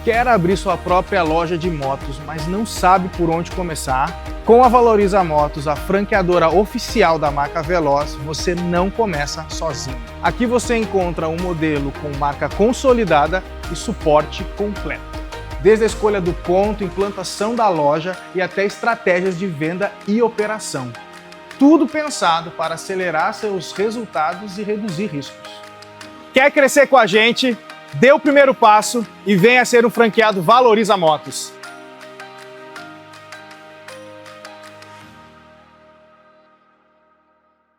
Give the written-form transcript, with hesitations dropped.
Quer abrir sua própria loja de motos, mas não sabe por onde começar? Com a Valoriza Motos, a franqueadora oficial da marca Veloz, você não começa sozinho. Aqui você encontra um modelo com marca consolidada e suporte completo. Desde a escolha do ponto, implantação da loja e até estratégias de venda e operação. Tudo pensado para acelerar seus resultados e reduzir riscos. Quer crescer com a gente? Dê o primeiro passo e venha ser um franqueado Valoriza Motos.